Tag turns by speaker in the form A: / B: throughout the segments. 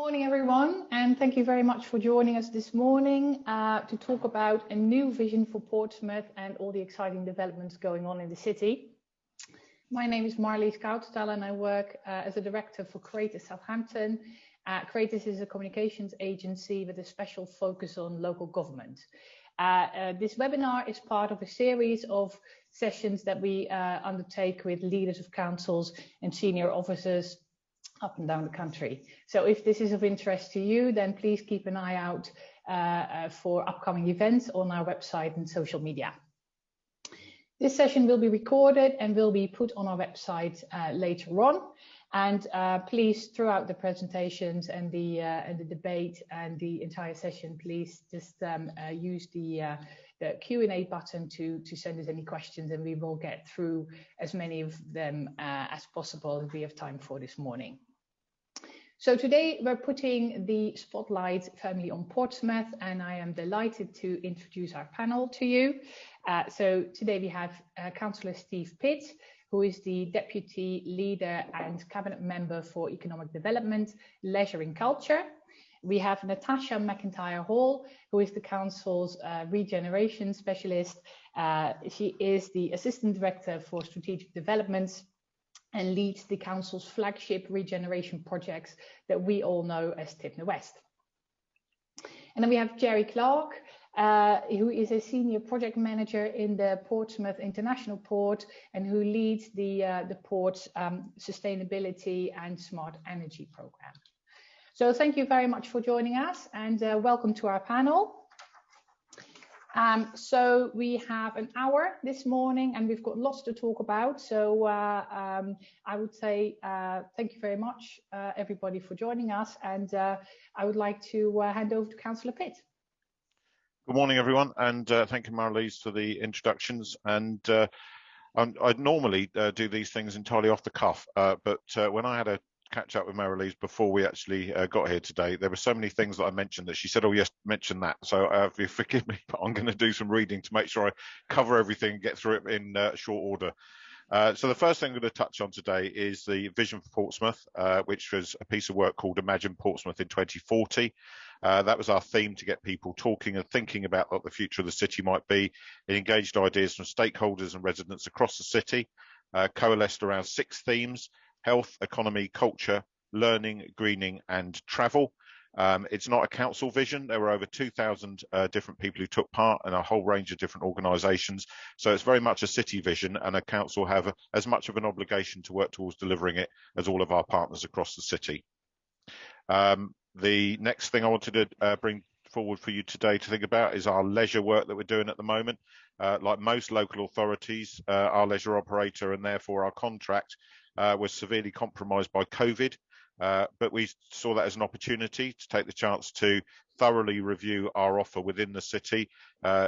A: morning, everyone, and thank you very much for joining us this morning to talk about a new vision for Portsmouth and all the exciting developments going on in the city. My name is Marlies Koutstal and I work as a director for Creative Southampton. Creative is a communications agency with a special focus on local government. This webinar is part of a series of sessions that we undertake with leaders of councils and senior officers up and down the country. So if this is of interest to you, then please keep an eye out for upcoming events on our website and social media. This session will be recorded and will be put on our website later on. And please, throughout the presentations and the debate and the entire session, please just use the Q&A button to send us any questions, and we will get through as many of them as possible if we have time for this morning. So today we're putting the spotlight firmly on Portsmouth, and I am delighted to introduce our panel to you. So today we have Councillor Steve Pitt, who is the Deputy Leader and Cabinet Member for Economic Development, Leisure and Culture. We have Natasha McIntyre Hall, who is the Council's Regeneration Specialist. She is the Assistant Director for Strategic Developments and leads the Council's flagship regeneration projects that we all know as Tipner West. And then we have Jerry Clark, who is a Senior Project Manager in the Portsmouth International Port and who leads the port's sustainability and smart energy program. So thank you very much for joining us, and welcome to our panel. So we have an hour this morning and we've got lots to talk about. So I would say thank you very much, everybody, for joining us. And I would like to hand over to Councillor Pitt.
B: Good morning, everyone, and thank you, Marlies, for the introductions. And I'd normally do these things entirely off the cuff, but when I had a catch up with Marlies before we actually got here today, there were so many things that I mentioned that she said, oh yes, mention that. So forgive me, but I'm going to do some reading to make sure I cover everything and get through it in short order. So the first thing I'm going to touch on today is the vision for Portsmouth, which was a piece of work called Imagine Portsmouth in 2040. That was our theme to get people talking and thinking about what the future of the city might be. It engaged ideas from stakeholders and residents across the city, coalesced around 6 themes: health, economy, culture, learning, greening and travel. It's not a council vision. There were over 2,000 different people who took part in a whole range of different organisations. So it's very much a city vision, and a council have as much of an obligation to work towards delivering it as all of our partners across the city. The next thing I wanted to bring forward for you today to think about is our leisure work that we're doing at the moment. Like most local authorities, our leisure operator and therefore our contract was severely compromised by COVID, but we saw that as an opportunity to take the chance to thoroughly review our offer within the city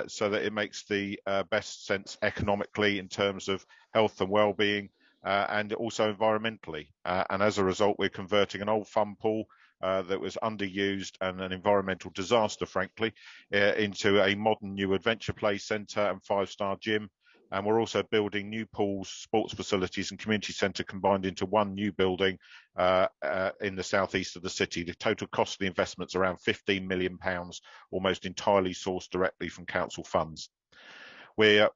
B: so that it makes the best sense economically in terms of health and well-being and also environmentally. And as a result, we're converting an old fun pool that was underused and an environmental disaster, frankly, into a modern new adventure play centre and 5-star gym. And we're also building new pools, sports facilities and community centre combined into one new building in the southeast of the city. The total cost of the investment's around £15 million, almost entirely sourced directly from council funds. We're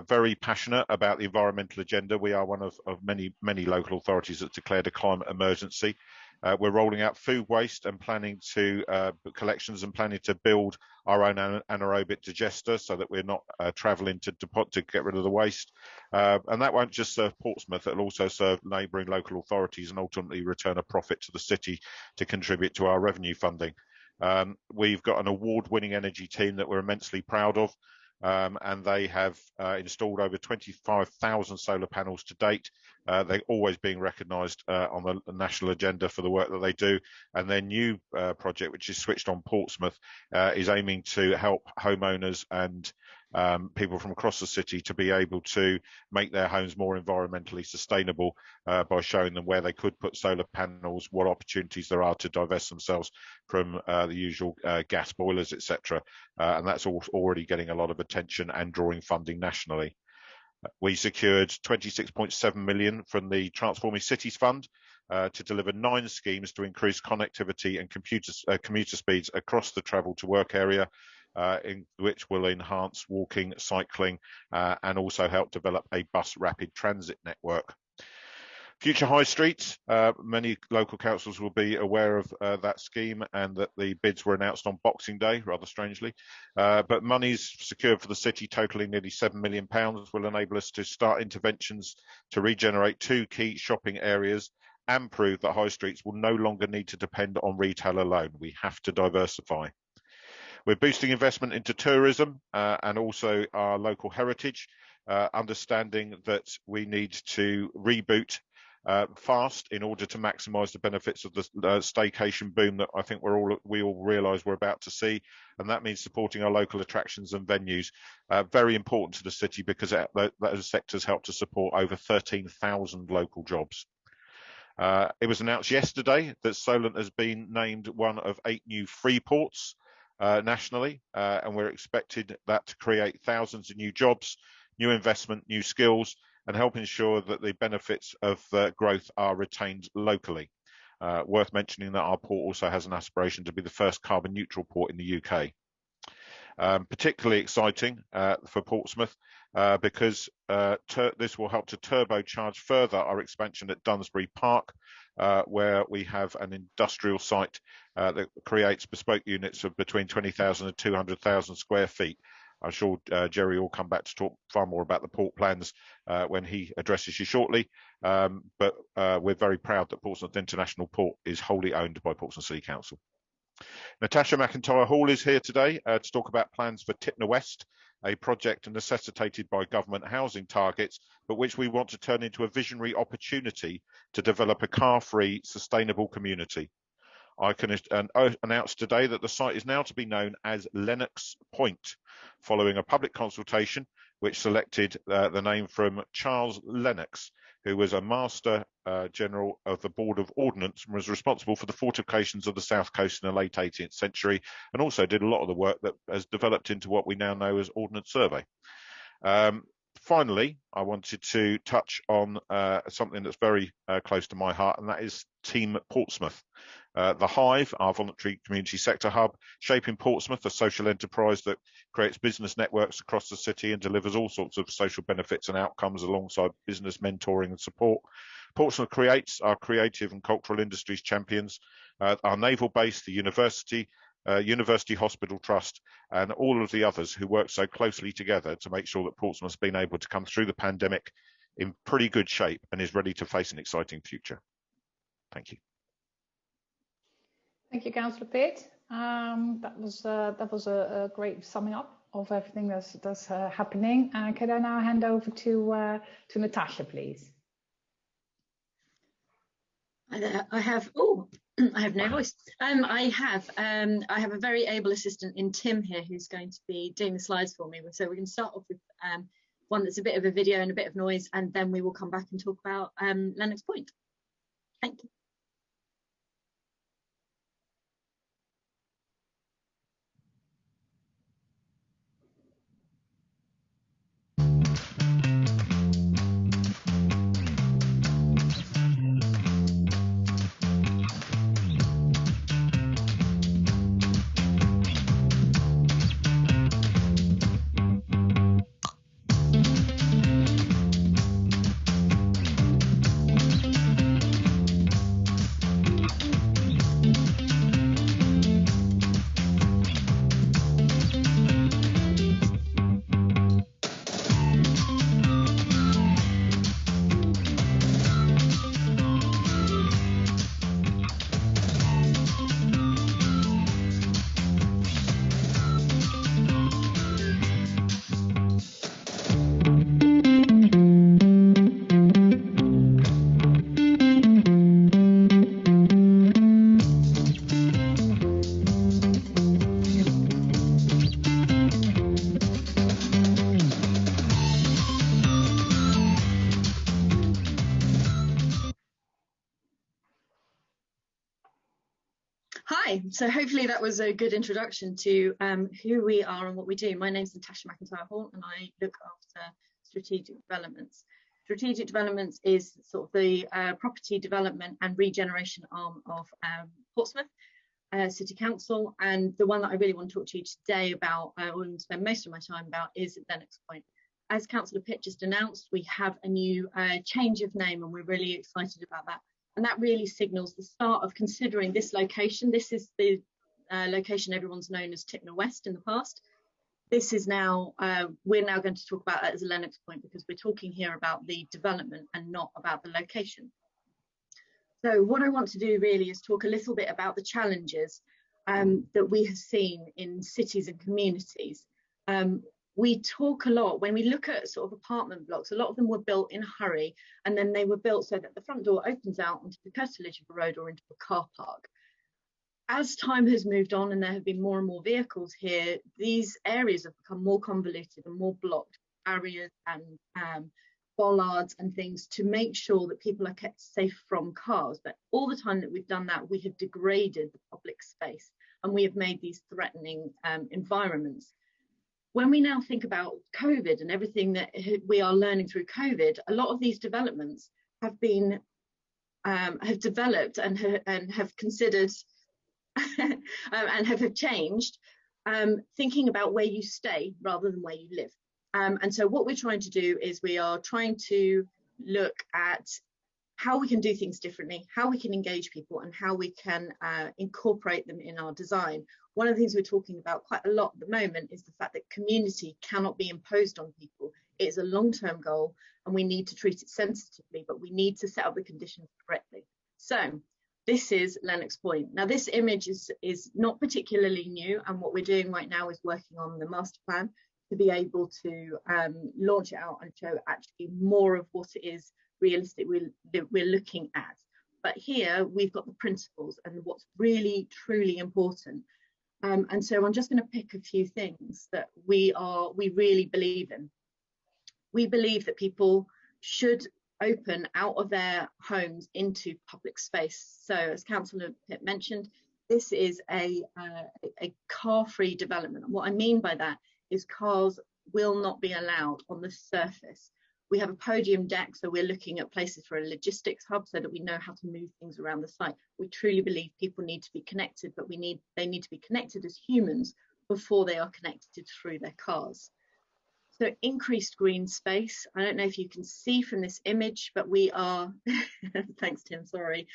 B: very passionate about the environmental agenda. We are one of many local authorities that's declared a climate emergency. We're rolling out food waste and planning to collections and planning to build our own anaerobic digester so that we're not travelling to get rid of the waste. And that won't just serve Portsmouth, it'll also serve neighbouring local authorities and ultimately return a profit to the city to contribute to our revenue funding. We've got an award-winning energy team that we're immensely proud of. And they have installed over 25,000 solar panels to date. They're always being recognised on the national agenda for the work that they do. And their new project, which is Switched on Portsmouth, is aiming to help homeowners and people from across the city to be able to make their homes more environmentally sustainable by showing them where they could put solar panels, what opportunities there are to divest themselves from the usual gas boilers, etc. And that's already getting a lot of attention and drawing funding nationally. We secured 26.7 million from the Transforming Cities Fund to deliver 9 schemes to increase connectivity and commuter speeds across the travel to work area, in which will enhance walking, cycling, and also help develop a bus rapid transit network. Future high streets, many local councils will be aware of that scheme, and that the bids were announced on Boxing Day, rather strangely. But monies secured for the city, totalling nearly £7 million, will enable us to start interventions to regenerate 2 key shopping areas and prove that high streets will no longer need to depend on retail alone. We have to diversify. We're boosting investment into tourism and also our local heritage, understanding that we need to reboot fast in order to maximise the benefits of the staycation boom that I think we all realise we're about to see, and that means supporting our local attractions and venues. Very important to the city, because those sectors help to support over 13,000 local jobs. It was announced yesterday that Solent has been named one of 8 new free ports nationally, and we're expected that to create thousands of new jobs, new investment, new skills, and help ensure that the benefits of growth are retained locally. Worth mentioning that our port also has an aspiration to be the first carbon neutral port in the UK. Particularly exciting for Portsmouth, because this will help to turbocharge further our expansion at Dunsbury Park, where we have an industrial site that creates bespoke units of between 20,000 and 200,000 square feet. I'm sure Jerry will come back to talk far more about the port plans when he addresses you shortly. But we're very proud that Portsmouth International Port is wholly owned by Portsmouth City Council. Natasha McIntyre Hall is here today to talk about plans for Tipner West, a project necessitated by government housing targets, but which we want to turn into a visionary opportunity to develop a car-free, sustainable community. I can announce today that the site is now to be known as Lennox Point, following a public consultation which selected the name from Charles Lennox, who was a Master General of the Board of Ordnance and was responsible for the fortifications of the South Coast in the late 18th century, and also did a lot of the work that has developed into what we now know as Ordnance Survey. Finally, I wanted to touch on something that's very close to my heart, and that is Team Portsmouth. The Hive, our voluntary community sector hub, shaping Portsmouth, a social enterprise that creates business networks across the city and delivers all sorts of social benefits and outcomes alongside business mentoring and support. Portsmouth Creates, our creative and cultural industries champions, our naval base, the University Hospital Trust, and all of the others who work so closely together to make sure that Portsmouth's been able to come through the pandemic in pretty good shape and is ready to face an exciting future. Thank you.
A: Thank you, Councillor Pitt. That was a great summing up of everything that's happening. Can I now hand over to Natasha, please?
C: I have no voice. I have a very able assistant in Tim here who's going to be doing the slides for me. So we're going to start off with one that's a bit of a video and a bit of noise, and then we will come back and talk about Lennox Point. Thank you. Hi, so hopefully that was a good introduction to who we are and what we do. My name is Natasha McIntyre Hall and I look after strategic developments. Strategic developments is sort of the property development and regeneration arm of Portsmouth City Council, and the one that I really want to talk to you today about, or want to spend most of my time about, is Lennox Point. As Councillor Pitt just announced, we have a new change of name, and we're really excited about that. And that really signals the start of considering this location. This is the location everyone's known as Tipner West in the past. This is now, we're now going to talk about that as a Lennox Point, because we're talking here about the development and not about the location. So what I want to do really is talk a little bit about the challenges that we have seen in cities and communities. We talk a lot, when we look at sort of apartment blocks, a lot of them were built in a hurry, and then they were built so that the front door opens out onto the curtilage of a road or into a car park. As time has moved on and there have been more and more vehicles here, these areas have become more convoluted and more blocked, barriers and bollards and things, to make sure that people are kept safe from cars. But all the time that we've done that, we have degraded the public space, and we have made these threatening environments. When we now think about COVID and everything that we are learning through COVID, a lot of these developments have been have developed and have considered and have changed, thinking about where you stay rather than where you live. And so what we're trying to do is we are trying to look at how we can do things differently, how we can engage people, and how we can incorporate them in our design. One of the things we're talking about quite a lot at the moment is the fact that community cannot be imposed on people. It is a long-term goal, and we need to treat it sensitively, but we need to set up the conditions correctly. So this is Lennox Point. Now, this image is not particularly new, and what we're doing right now is working on the master plan to be able to launch it out and show actually more of what it is realistic we're looking at. But here we've got the principles and what's really truly important. And so I'm just going to pick a few things that we really believe in. We believe that people should open out of their homes into public space. So as Councillor Pitt mentioned, this is a car-free development. And what I mean by that is cars will not be allowed on the surface. We have a podium deck, so we're looking at places for a logistics hub so that we know how to move things around the site. We truly believe people need to be connected, but they need to be connected as humans before they are connected through their cars. So increased green space. I don't know if you can see from this image, but we are, thanks Tim, sorry.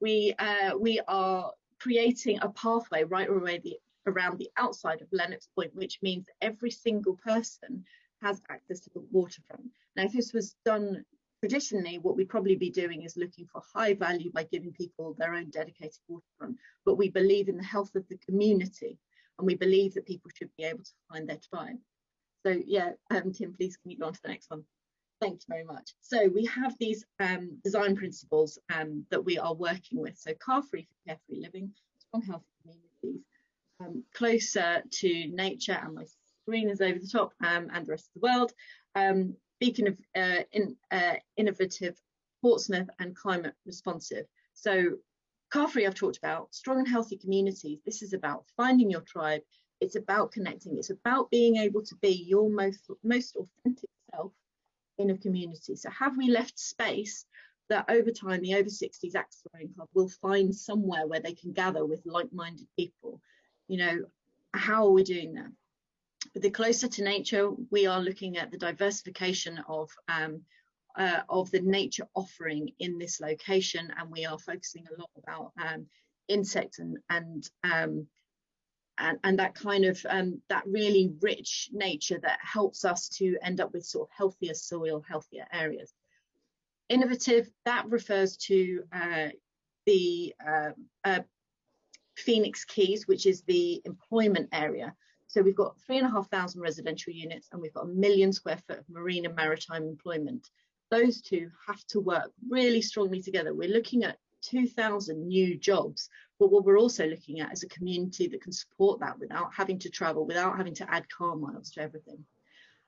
C: We are creating a pathway right around the outside of Lennox Point, which means every single person has access to the waterfront. Now, if this was done traditionally, what we'd probably be doing is looking for high value by giving people their own dedicated waterfront. But we believe in the health of the community, and we believe that people should be able to find their tribe. So yeah, Tim, please can you go on to the next one? Thank you very much. So we have these design principles that we are working with. So car-free for carefree living, strong healthy communities, closer to nature, and my screen is over the top, and the rest of the world. Beacon of innovative Portsmouth and climate responsive. So car-free I've talked about, strong and healthy communities. This is about finding your tribe. It's about connecting. It's about being able to be your most authentic self in a community. So have we left space that over time the over 60s Axe Throwing Club will find somewhere where they can gather with like-minded people? You know, how are we doing that? But the closer to nature, we are looking at the diversification of the nature offering in this location, and we are focusing a lot about insects and that kind of that really rich nature that helps us to end up with sort of healthier soil, healthier areas. Innovative, that refers to the Phoenix Keys, which is the employment area. So we've got 3,500 residential units, and we've got 1 million square foot of marine and maritime employment. Those two have to work really strongly together. We're looking at 2,000 new jobs, but what we're also looking at is a community that can support that without having to travel, without having to add car miles to everything.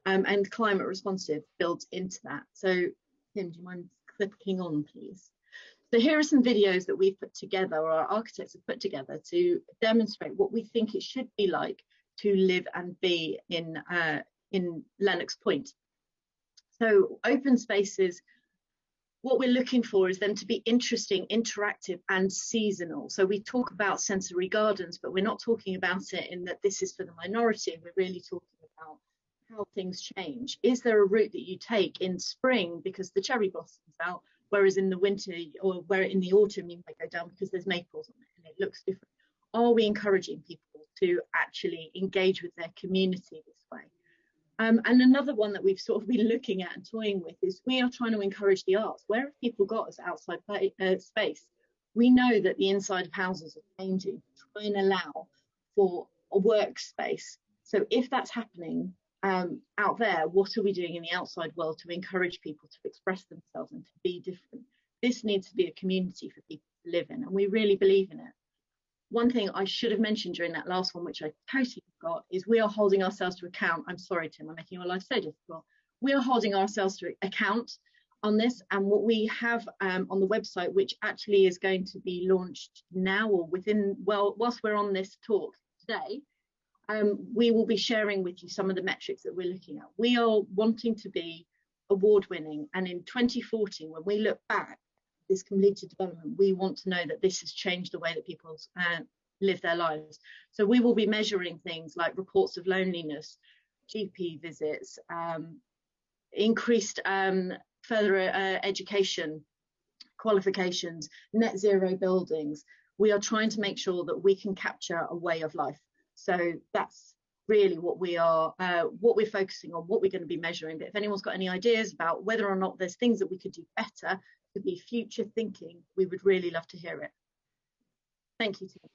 C: And climate responsive built into that. So Tim, do you mind clicking on, please? So here are some videos that we've put together, or our architects have put together, to demonstrate what we think it should be like to live and be in Lennox Point. So open spaces, what we're looking for is them to be interesting, interactive and seasonal. So we talk about sensory gardens, but we're not talking about it in that this is for the minority. We're really talking about how things change. Is there a route that you take in spring because the cherry blossom's out, whereas in the winter or where in the autumn you might go down because there's maples on it and it looks different? Are we encouraging people to actually engage with their community this way? And another one that we've sort of been looking at and toying with is we are trying to encourage the arts. Where have people got as outside space? We know that the inside of houses are changing. Try and allow for a workspace. So if that's happening out there, what are we doing in the outside world to encourage people to express themselves and to be different? This needs to be a community for people to live in, and we really believe in it. One thing I should have mentioned during that last one, which I totally forgot, is we are holding ourselves to account. I'm sorry, Tim, I'm making your life so difficult. We are holding ourselves to account on this, and what we have on the website, which actually is going to be launched now or within, well, whilst we're on this talk today, we will be sharing with you some of the metrics that we're looking at. We are wanting to be award-winning, and in 2014, when we look back, this completed development, we want to know that this has changed the way that people live their lives. So we will be measuring things like reports of loneliness, GP visits, increased further education qualifications, net zero buildings. We are trying to make sure that we can capture a way of life. So that's really what we're focusing on, what we're going to be measuring. But if anyone's got any ideas about whether or not there's things that we could do better to be future thinking, we would really love to hear it. Thank you, Tim.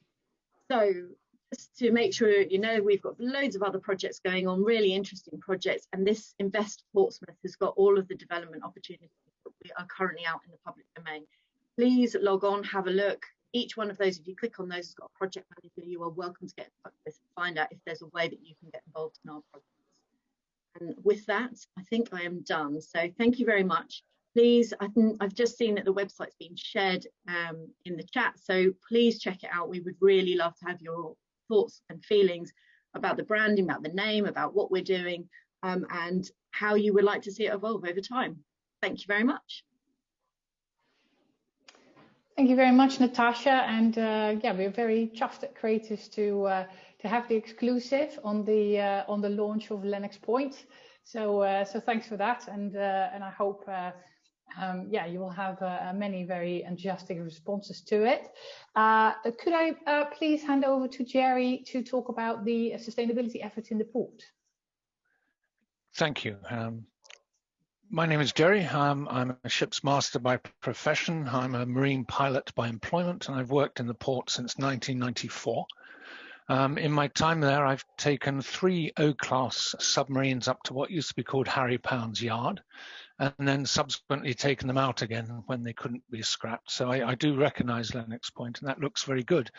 C: So just to make sure you know, we've got loads of other projects going on, really interesting projects, and this Invest Portsmouth has got all of the development opportunities that we are currently out in the public domain. Please log on, have a look. Each one of those, if you click on those, has got a project manager you are welcome to get in touch with and find out if there's a way that you can get involved in our projects. And with that, I think I am done. So thank you very much. Please, I've just seen that the website's been shared in the chat, so please check it out. We would really love to have your thoughts and feelings about the branding, about the name, about what we're doing, and how you would like to see it evolve over time. Thank you very much.
A: Thank you very much, Natasha. And yeah, we're very chuffed at Creatives to have the exclusive on the launch of Lennox Point. So thanks for that, and I hope yeah, you will have many very enthusiastic responses to it. Could I please hand over to Jerry to talk about the sustainability efforts in the port?
D: Thank you. My name is Jerry. I'm a ship's master by profession. I'm a marine pilot by employment, and I've worked in the port since 1994. In my time there, I've taken 3 O-class submarines up to what used to be called Harry Pound's yard, and then subsequently taken them out again when they couldn't be scrapped. So I do recognise Lennox Point, and that looks very good.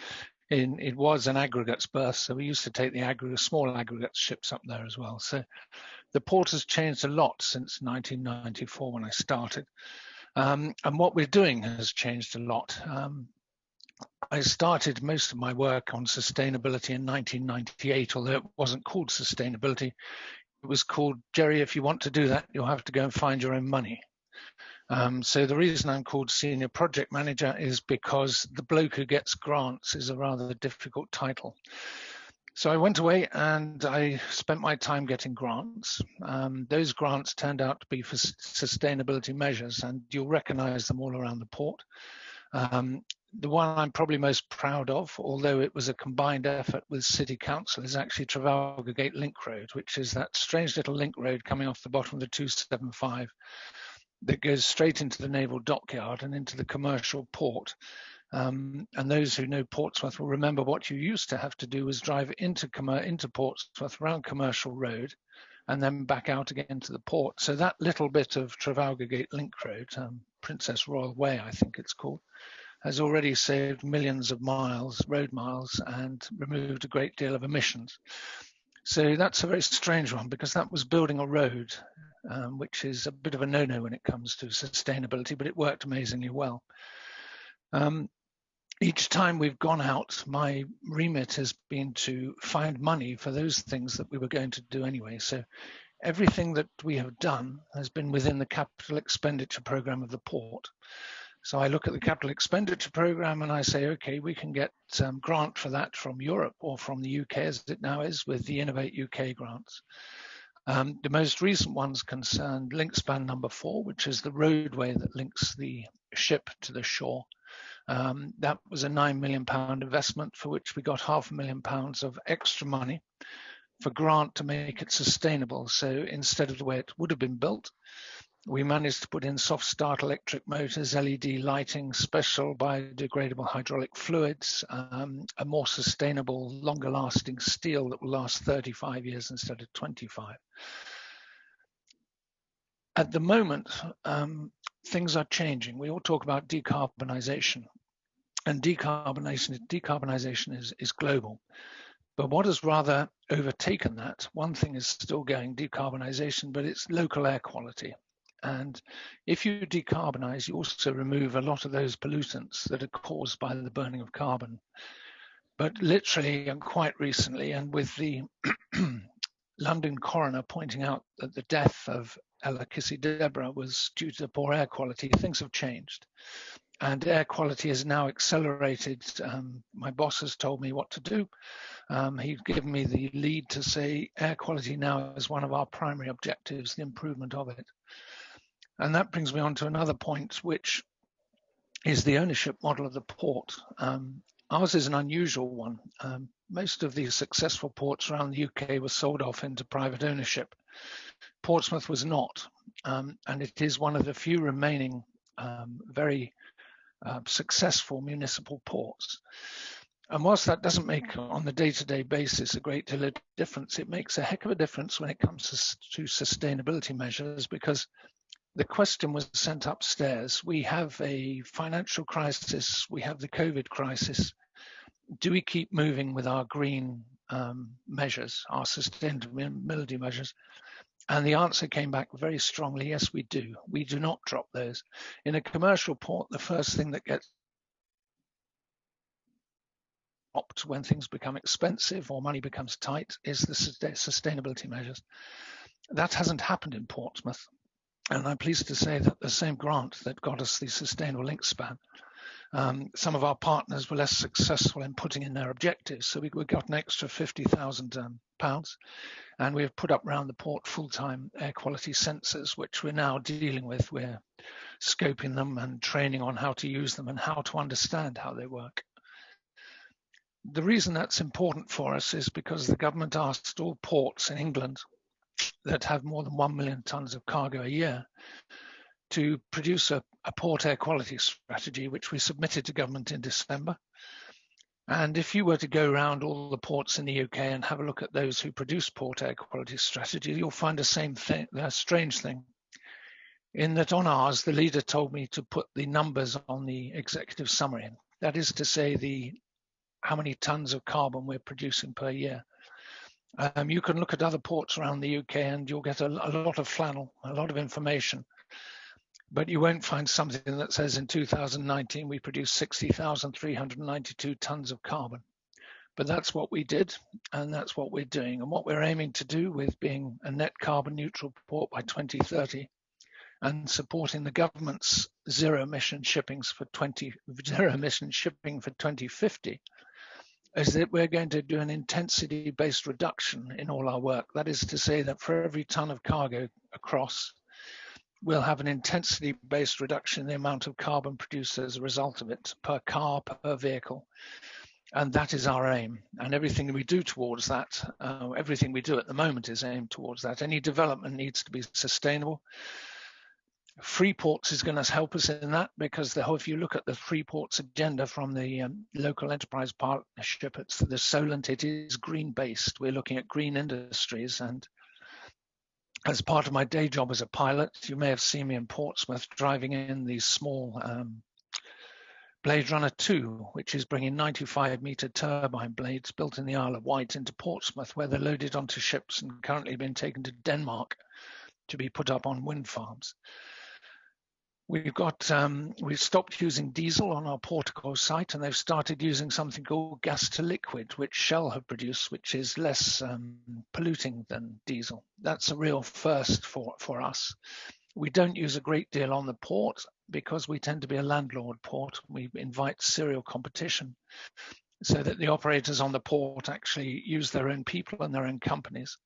D: It was an aggregates berth, so we used to take the small aggregates ships up there as well. So the port has changed a lot since 1994 when I started, and what we're doing has changed a lot. I started most of my work on sustainability in 1998, although it wasn't called sustainability. It was called, Jerry, if you want to do that, you'll have to go and find your own money. So the reason I'm called senior project manager is because the bloke who gets grants is a rather difficult title. So I went away and I spent my time getting grants. Those grants turned out to be for sustainability measures, and you'll recognize them all around the port. The one I'm probably most proud of, although it was a combined effort with City Council, is actually Trafalgar Gate Link Road, which is that strange little link road coming off the bottom of the 275 that goes straight into the naval dockyard and into the commercial port. And those who know Portsmouth will remember what you used to have to do was drive into Portsmouth around Commercial Road and then back out again to the port. So that little bit of Trafalgar Gate Link Road, Princess Royal Way, I think it's called, has already saved millions of miles, road miles, and removed a great deal of emissions. So that's a very strange one, because that was building a road, which is a bit of a no-no when it comes to sustainability, but it worked amazingly well. Each time we've gone out, my remit has been to find money for those things that we were going to do anyway. So everything that we have done has been within the capital expenditure program of the port. So I look at the capital expenditure program and I say, okay, we can get grant for that from Europe or from the UK, as it now is with the Innovate UK grants. The most recent ones concerned link span number 4, which is the roadway that links the ship to the shore. That was a £9 million investment for which we got £500,000 of extra money for grant to make it sustainable. So instead of the way it would have been built, we managed to put in soft start electric motors, LED lighting, special biodegradable hydraulic fluids, a more sustainable, longer lasting steel that will last 35 years instead of 25. At the moment, things are changing. We all talk about decarbonisation, and decarbonisation is global. But what has rather overtaken that, one thing is still going, decarbonisation, but it's local air quality. And if you decarbonise, you also remove a lot of those pollutants that are caused by the burning of carbon. But literally, and quite recently, and with the London coroner pointing out that the death of Ella Kissy Deborah was due to poor air quality, things have changed. And air quality is now accelerated. My boss has told me what to do. He's given me the lead to say air quality now is one of our primary objectives, the improvement of it. And that brings me on to another point, which is the ownership model of the port. Ours is an unusual one. Most of the successful ports around the UK were sold off into private ownership. Portsmouth was not, and it is one of the few remaining very successful municipal ports. And whilst that doesn't make on the day-to-day basis a great deal of difference, it makes a heck of a difference when it comes to sustainability measures, because the question was sent upstairs. We have a financial crisis, we have the COVID crisis. Do we keep moving with our green measures, our sustainability measures? And the answer came back very strongly, yes, we do. We do not drop those. In a commercial port, the first thing that gets dropped when things become expensive or money becomes tight is the sustainability measures. That hasn't happened in Portsmouth. And I'm pleased to say that the same grant that got us the sustainable link span, some of our partners were less successful in putting in their objectives. So we got an extra £50,000, and we have put up around the port full-time air quality sensors, which we're now dealing with. We're scoping them and training on how to use them and how to understand how they work. The reason that's important for us is because the government asked all ports in England that have more than 1 million tonnes of cargo a year to produce a port air quality strategy, which we submitted to government in December. And if you were to go around all the ports in the UK and have a look at those who produce port air quality strategy, you'll find the same thing, a strange thing, in that on ours, the leader told me to put the numbers on the executive summary. That is to say how many tonnes of carbon we're producing per year. You can look at other ports around the UK and you'll get a lot of flannel, a lot of information, but you won't find something that says in 2019 we produced 60,392 tonnes of carbon. But that's what we did, and that's what we're doing. And what we're aiming to do with being a net carbon neutral port by 2030 and supporting the government's zero emission shipping for 2050 is that we're going to do an intensity-based reduction in all our work. That is to say that for every tonne of cargo across, we'll have an intensity-based reduction in the amount of carbon produced as a result of it, per car, per vehicle. And that is our aim. And everything we do towards that, everything we do at the moment is aimed towards that. Any development needs to be sustainable. Free ports is going to help us in that, because if you look at the free ports agenda from the local enterprise partnership, it's the Solent, it is green based. We're looking at green industries, and as part of my day job as a pilot, you may have seen me in Portsmouth driving in these small Blade Runner 2, which is bringing 95-metre turbine blades built in the Isle of Wight into Portsmouth, where they're loaded onto ships and currently being taken to Denmark to be put up on wind farms. We've stopped using diesel on our Portico site, and they've started using something called gas to liquid, which Shell have produced, which is less polluting than diesel. That's a real first for us. We don't use a great deal on the port because we tend to be a landlord port. We invite serial competition so that the operators on the port actually use their own people and their own companies.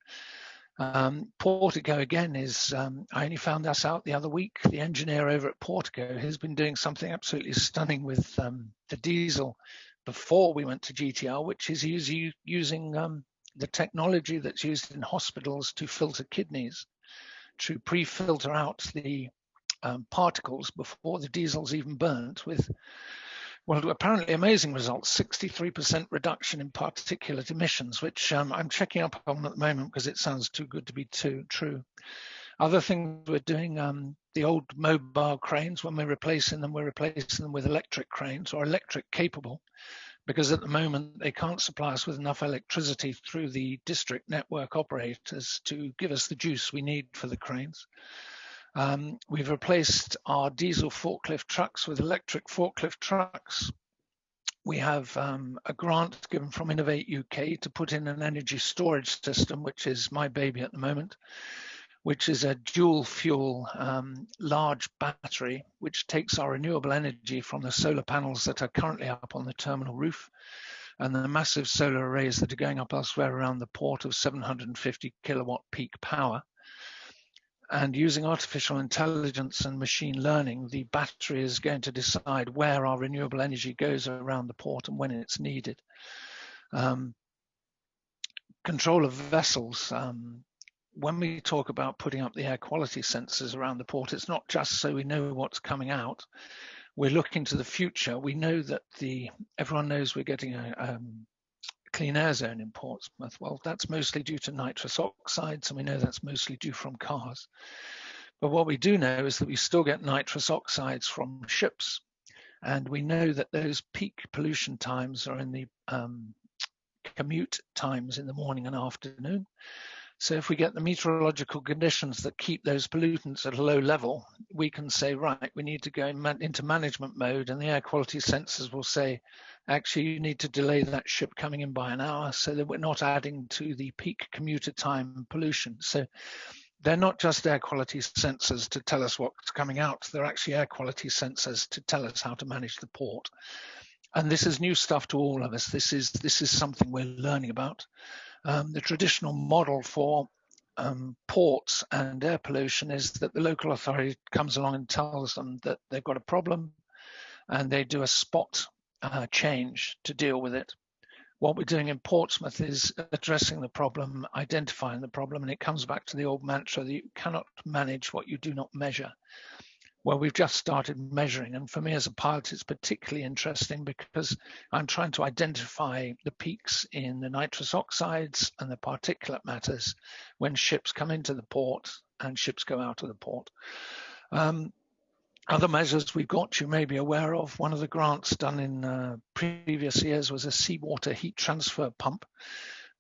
D: Portico again is, I only found this out the other week. The engineer over at Portico has been doing something absolutely stunning with the diesel before we went to GTR, which is using the technology that's used in hospitals to filter kidneys, to pre-filter out the particles before the diesel's even burnt with, well, apparently amazing results, 63% reduction in particulate emissions, which I'm checking up on at the moment because it sounds too good to be true. Other things we're doing, the old mobile cranes, when we're replacing them with electric cranes or electric capable, because at the moment they can't supply us with enough electricity through the district network operators to give us the juice we need for the cranes. We've replaced our diesel forklift trucks with electric forklift trucks. We have a grant given from Innovate UK to put in an energy storage system, which is my baby at the moment, which is a dual fuel large battery, which takes our renewable energy from the solar panels that are currently up on the terminal roof and the massive solar arrays that are going up elsewhere around the port of 750 kilowatt peak power. And using artificial intelligence and machine learning, the battery is going to decide where our renewable energy goes around the port and when it's needed. Control of vessels. When we talk about putting up the air quality sensors around the port, it's not just so we know what's coming out. We're looking to the future. We know that everyone knows we're getting a clean air zone in Portsmouth. Well, that's mostly due to nitrous oxides, and we know that's mostly due from cars. But what we do know is that we still get nitrous oxides from ships, and we know that those peak pollution times are in the commute times in the morning and afternoon. So if we get the meteorological conditions that keep those pollutants at a low level, we can say, right, we need to go into management mode, and the air quality sensors will say, actually, you need to delay that ship coming in by an hour so that we're not adding to the peak commuter time pollution. So they're not just air quality sensors to tell us what's coming out, they're actually air quality sensors to tell us how to manage the port. And this is new stuff to all of us. This is something we're learning about. The traditional model for ports and air pollution is that the local authority comes along and tells them that they've got a problem and they do a spot change to deal with it. What we're doing in Portsmouth is addressing the problem, identifying the problem, and it comes back to the old mantra that you cannot manage what you do not measure. Well, we've just started measuring, and for me as a pilot, it's particularly interesting because I'm trying to identify the peaks in the nitrous oxides and the particulate matters when ships come into the port and ships go out of the port. Other measures we've got, you may be aware of, one of the grants done in previous years was a seawater heat transfer pump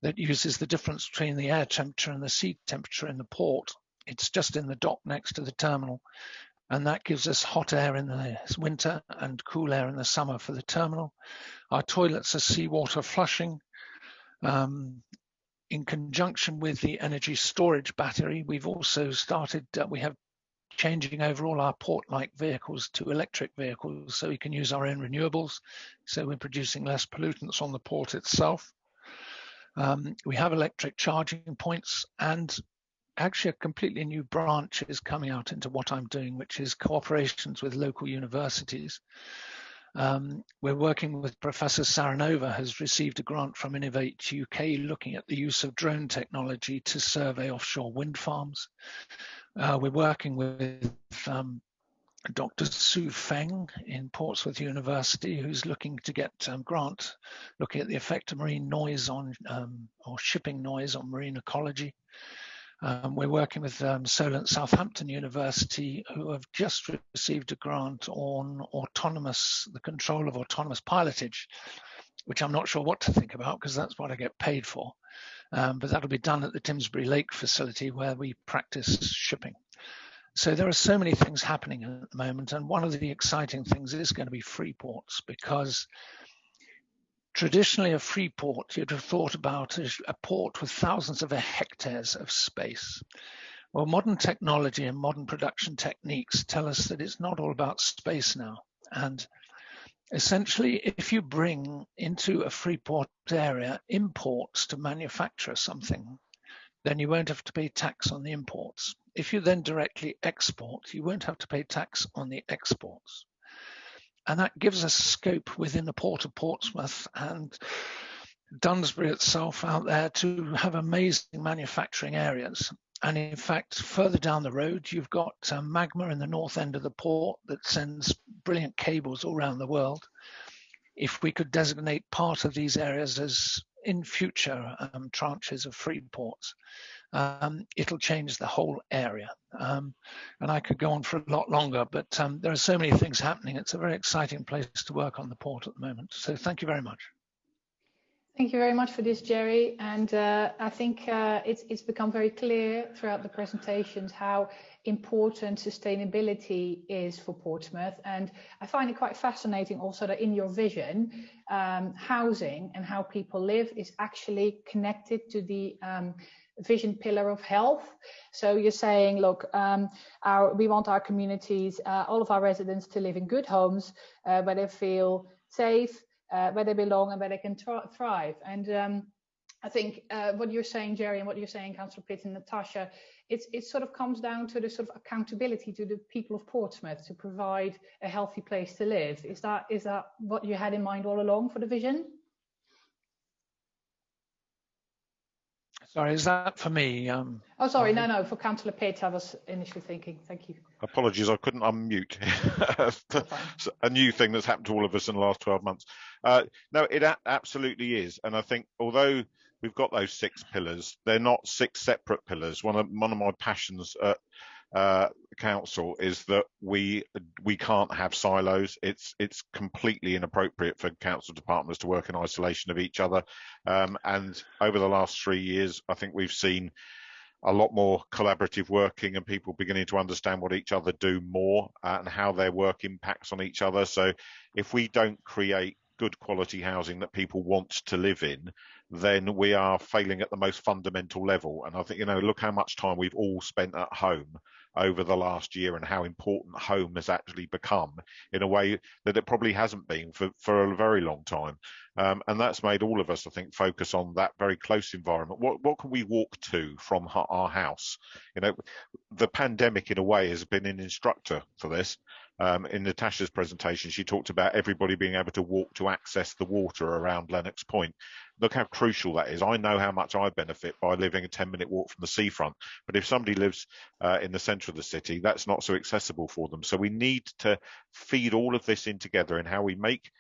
D: that uses the difference between the air temperature and the sea temperature in the port. It's just in the dock next to the terminal. And that gives us hot air in the winter and cool air in the summer for the terminal. Our toilets are seawater flushing. In conjunction with the energy storage battery, we've also started, we have changing over all our port-like vehicles to electric vehicles so we can use our own renewables. So we're producing less pollutants on the port itself. We have electric charging points, and actually a completely new branch is coming out into what I'm doing, which is cooperations with local universities. We're working with Professor Saranova, has received a grant from Innovate UK looking at the use of drone technology to survey offshore wind farms. We're working with Dr. Su Feng in Portsmouth University, who's looking to get grant looking at the effect of marine noise on or shipping noise on marine ecology. We're working with Solent Southampton University, who have just received a grant on the control of autonomous pilotage, which I'm not sure what to think about because that's what I get paid for. But that'll be done at the Timsbury Lake facility where we practice shipping. So there are so many things happening at the moment, and one of the exciting things is going to be free ports, because traditionally a free port you'd have thought about as a port with thousands of hectares of space. Well, modern technology and modern production techniques tell us that it's not all about space now. And essentially, if you bring into a free port area imports to manufacture something, then you won't have to pay tax on the imports. If you then directly export, you won't have to pay tax on the exports. And that gives us scope within the Port of Portsmouth and Dunsbury itself out there to have amazing manufacturing areas. And in fact, further down the road, you've got Magma in the north end of the port that sends brilliant cables all around the world. If we could designate part of these areas as in future tranches of free ports, it'll change the whole area. And I could go on for a lot longer, but there are so many things happening. It's a very exciting place to work on the port at the moment. So thank you very much.
A: Thank you very much for this, Jerry. And I think it's become very clear throughout the presentations how important sustainability is for Portsmouth. And I find it quite fascinating also that in your vision, housing and how people live is actually connected to the vision pillar of health. So you're saying, look, we want our communities, all of our residents to live in good homes where they feel safe, where they belong and where they can thrive. And I think what you're saying, Jerry, and what you're saying, Councillor Pitt and Natasha, it sort of comes down to the sort of accountability to the people of Portsmouth to provide a healthy place to live. Is that what you had in mind all along for the vision?
D: Sorry, is that for me?
A: Oh, sorry, no, for Councillor Pitt, I was initially thinking. Thank you.
B: Apologies, I couldn't unmute. A new thing that's happened to all of us in the last 12 months. No, it absolutely is. And I think although we've got those 6 pillars, they're not 6 separate pillars. One of my passions at council is that we can't have silos. It's completely inappropriate for council departments to work in isolation of each other. And over the last 3 years, I think we've seen a lot more collaborative working and people beginning to understand what each other do more and how their work impacts on each other. So if we don't create good quality housing that people want to live in, then we are failing at the most fundamental level. And I think, look how much time we've all spent at home over the last year and how important home has actually become in a way that it probably hasn't been for a very long time. And that's made all of us, I think, focus on that very close environment. What can we walk to from our house? The pandemic in a way has been an instructor for this. In Natasha's presentation, she talked about everybody being able to walk to access the water around Lennox Point. Look how crucial that is. I know how much I benefit by living a 10-minute walk from the seafront, but if somebody lives in the centre of the city, that's not so accessible for them. So we need to feed all of this in together in how we make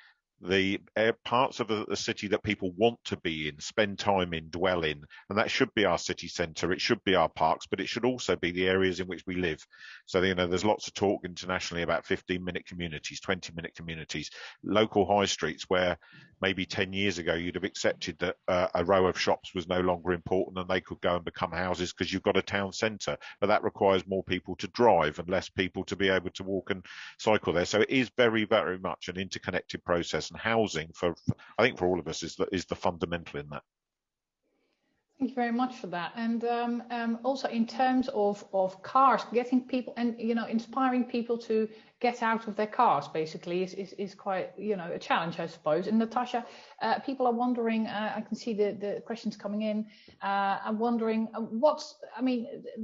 B: the parts of the city that people want to be in, spend time in, dwell in, and that should be our city centre, it should be our parks, but it should also be the areas in which we live. So, there's lots of talk internationally about 15-minute communities, 20-minute communities, local high streets where maybe 10 years ago you'd have accepted that a row of shops was no longer important and they could go and become houses because you've got a town centre, but that requires more people to drive and less people to be able to walk and cycle there. So it is very, very much an interconnected process. And housing, I think for all of us, is the fundamental in that.
A: Thank you very much for that. And also in terms of cars, getting people and inspiring people to get out of their cars basically is quite a challenge, I suppose. And Natasha, people are wondering. I can see the questions coming in. I'm wondering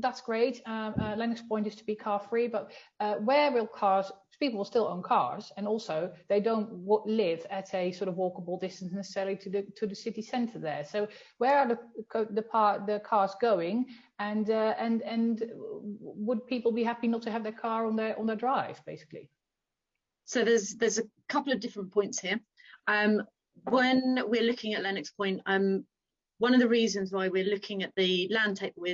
A: that's great. Lennox Point is to be car free, but where will cars? People will still own cars, and also they don't live at a sort of walkable distance necessarily to the city centre there. So where are the cars going, and would people be happy not to have their car on their drive, basically?
C: So there's a couple of different points here. When we're looking at Lennox Point, one of the reasons why we're looking at the land table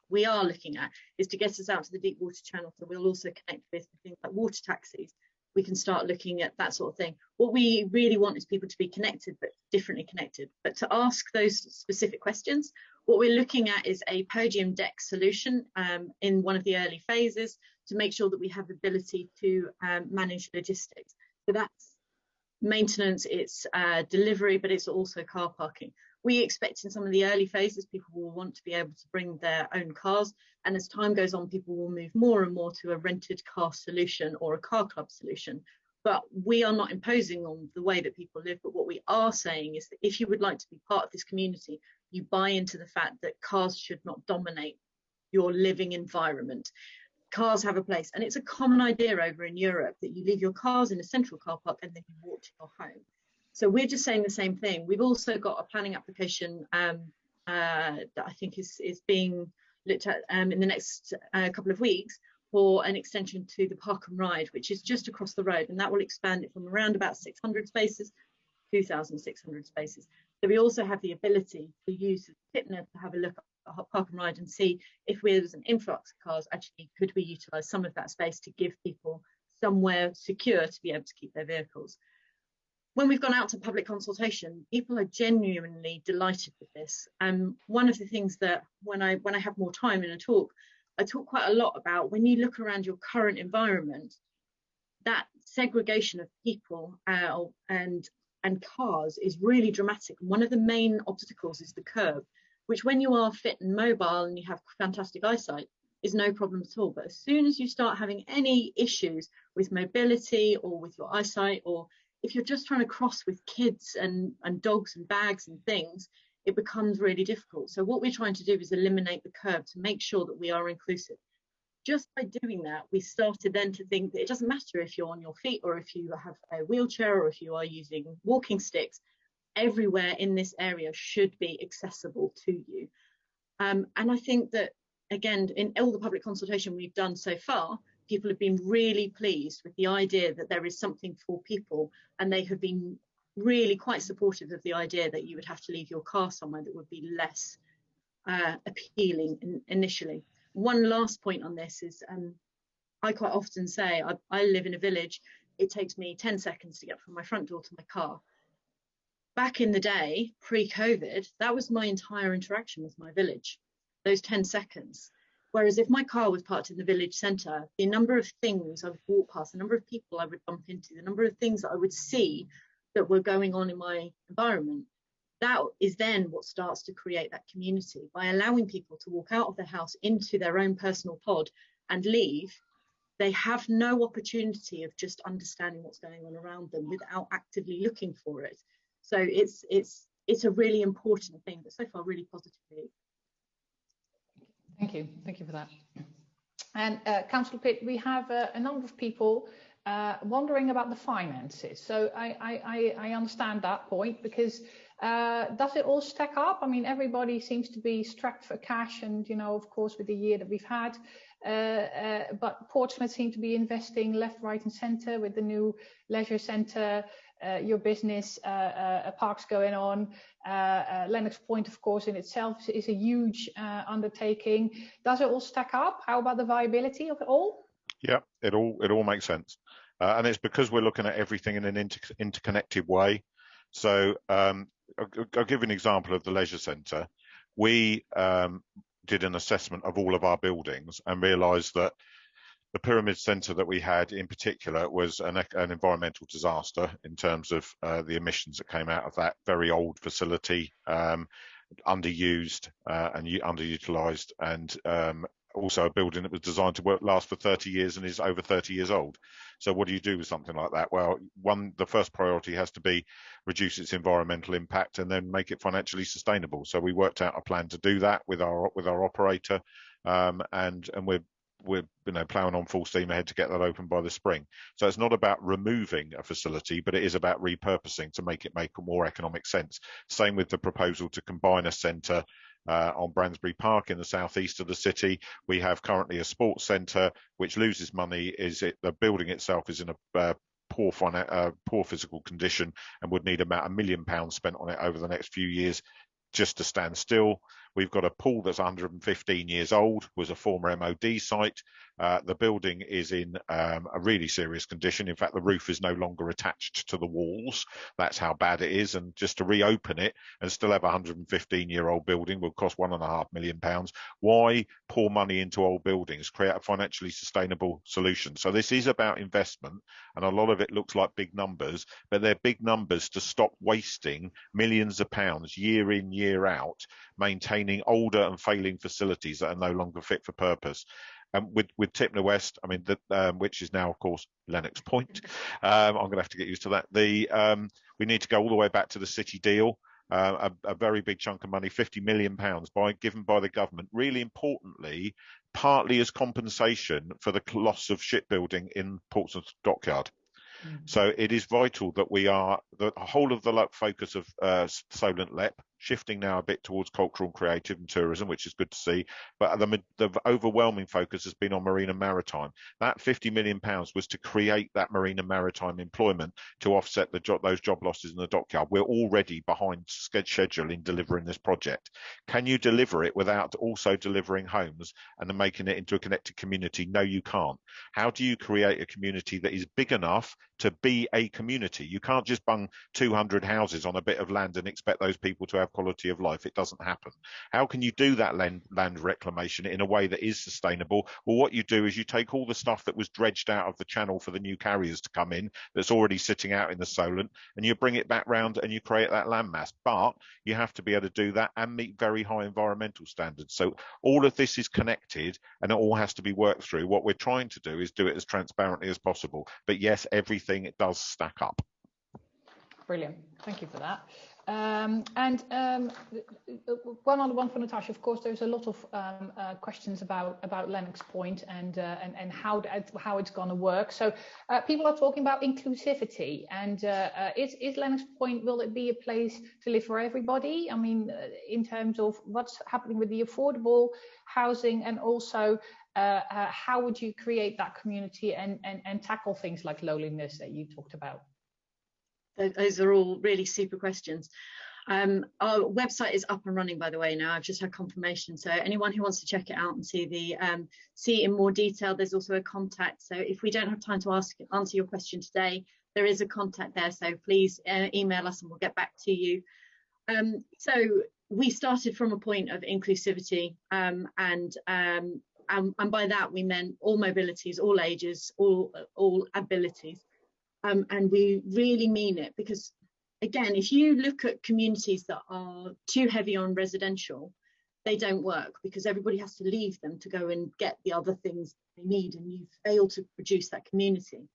C: we are looking at is to get us out to the deep water channel. So we'll also connect with things like water taxis. We can start looking at that sort of thing. What we really want is people to be connected, but differently connected. But to ask those specific questions, what we're looking at is a podium deck solution in one of the early phases. to make sure that we have the ability to manage logistics. So that's maintenance, it's delivery, but it's also car parking. We expect in some of the early phases people will want to be able to bring their own cars, and as time goes on people will move more and more to a rented car solution or a car club solution. But we are not imposing on the way that people live, but what we are saying is that if you would like to be part of this community, you buy into the fact that cars should not dominate your living environment. Cars have a place, and it's a common idea over in Europe that you leave your cars in a central car park and then you walk to your home. So we're just saying the same thing. We've also got a planning application that I think is being looked at in the next couple of weeks for an extension to the Park and Ride, which is just across the road, and that will expand it from around about 600 spaces, 2,600 spaces. So we also have the ability to use Fitner to have a look at Park and Ride and see if there's an influx of cars, actually could we utilise some of that space to give people somewhere secure to be able to keep their vehicles. When we've gone out to public consultation, people are genuinely delighted with this. One of the things that when I have more time in a talk, I talk quite a lot about when you look around your current environment, that segregation of people and cars is really dramatic. One of the main obstacles is the curb, which when you are fit and mobile and you have fantastic eyesight is no problem at all. But as soon as you start having any issues with mobility or with your eyesight, or if you're just trying to cross with kids and dogs and bags and things, it becomes really difficult. So what we're trying to do is eliminate the curb to make sure that we are inclusive. Just by doing that, we started then to think that it doesn't matter if you're on your feet or if you have a wheelchair or if you are using walking sticks, everywhere in this area should be accessible to you. And I think that, again, in all the public consultation we've done so far, people have been really pleased with the idea that there is something for people, and they have been really quite supportive of the idea that you would have to leave your car somewhere that would be less appealing initially. One last point on this is I quite often say I live in a village. It takes me 10 seconds to get from my front door to my car. Back in the day, pre-COVID, that was my entire interaction with my village, those 10 seconds. Whereas if my car was parked in the village centre, the number of things I would walk past, the number of people I would bump into, the number of things that I would see that were going on in my environment, that is then what starts to create that community. By allowing people to walk out of their house into their own personal pod and leave, they have no opportunity of just understanding what's going on around them without actively looking for it. So it's a really important thing, but so far really positively.
A: Thank you for that. And Councillor Pitt, we have a number of people wondering about the finances. So I understand that point, because does it all stack up? I mean, everybody seems to be strapped for cash, and of course with the year that we've had, but Portsmouth seem to be investing left, right and centre with the new leisure centre, your business parks going on. Lennox Point, of course, in itself is a huge undertaking. Does it all stack up? How about the viability of it all?
B: Yeah, it all makes sense, and it's because we're looking at everything in an interconnected way. So I'll give you an example of the leisure centre. We did an assessment of all of our buildings and realised that the pyramid centre that we had in particular was an environmental disaster in terms of the emissions that came out of that very old facility, underused and underutilised, and also a building that was designed to last for 30 years and is over 30 years old. So what do you do with something like that? Well, the first priority has to be reduce its environmental impact and then make it financially sustainable. So we worked out a plan to do that with our operator, and we're ploughing on full steam ahead to get that open by the spring. So it's not about removing a facility, but it is about repurposing to make more economic sense. Same with the proposal to combine a centre on Bransbury Park in the southeast of the city. We have currently a sports centre which loses money. The building itself is in a poor physical condition and would need about £1 million spent on it over the next few years just to stand still. We've got a pool that's 115 years old, was a former MOD site. The building is in a really serious condition. In fact, the roof is no longer attached to the walls. That's how bad it is. And just to reopen it and still have a 115-year-old building will cost £1.5 million. Why pour money into old buildings? Create a financially sustainable solution. So this is about investment, and a lot of it looks like big numbers, but they're big numbers to stop wasting millions of pounds year in, year out, maintaining older and failing facilities that are no longer fit for purpose. With Tipner West, I mean, which is now, of course, Lennox Point. I'm going to have to get used to that. We need to go all the way back to the City deal. A very big chunk of money, £50 million given by the government, really importantly, partly as compensation for the loss of shipbuilding in Portsmouth Dockyard. So it is vital that the whole of the focus of Solent LEP, shifting now a bit towards cultural, creative and tourism, which is good to see. But the overwhelming focus has been on marine and maritime. That £50 million was to create that marine and maritime employment to offset those job losses in the dockyard. We're already behind schedule in delivering this project. Can you deliver it without also delivering homes and then making it into a connected community? No, you can't. How do you create a community that is big enough to be a community? You can't just bung 200 houses on a bit of land and expect those people to have quality of life. It doesn't happen. How can you do that land reclamation in a way that is sustainable? Well, what you do is you take all the stuff that was dredged out of the channel for the new carriers to come in, that's already sitting out in the Solent, and you bring it back round and you create that landmass. But you have to be able to do that and meet very high environmental standards. So all of this is connected and it all has to be worked through. What we're trying to do is do it as transparently as possible. But yes, everything it does stack up.
A: Brilliant. Thank you for that. One other one for Natasha. Of course, there's a lot of questions about Lennox Point and how it's going to work. So people are talking about inclusivity, and is Lennox Point, will it be a place to live for everybody? I mean, in terms of what's happening with the affordable housing, and also how would you create that community and tackle things like loneliness that you talked about?
C: Those are all really super questions. Our website is up and running, by the way, now. I've just had confirmation. So anyone who wants to check it out and see in more detail, there's also a contact. So if we don't have time to answer your question today, there is a contact there. So please email us and we'll get back to you. So we started from a point of inclusivity, and by that we meant all mobilities, all ages, all abilities. And we really mean it, because again, if you look at communities that are too heavy on residential, they don't work, because everybody has to leave them to go and get the other things they need, and you fail to produce that community.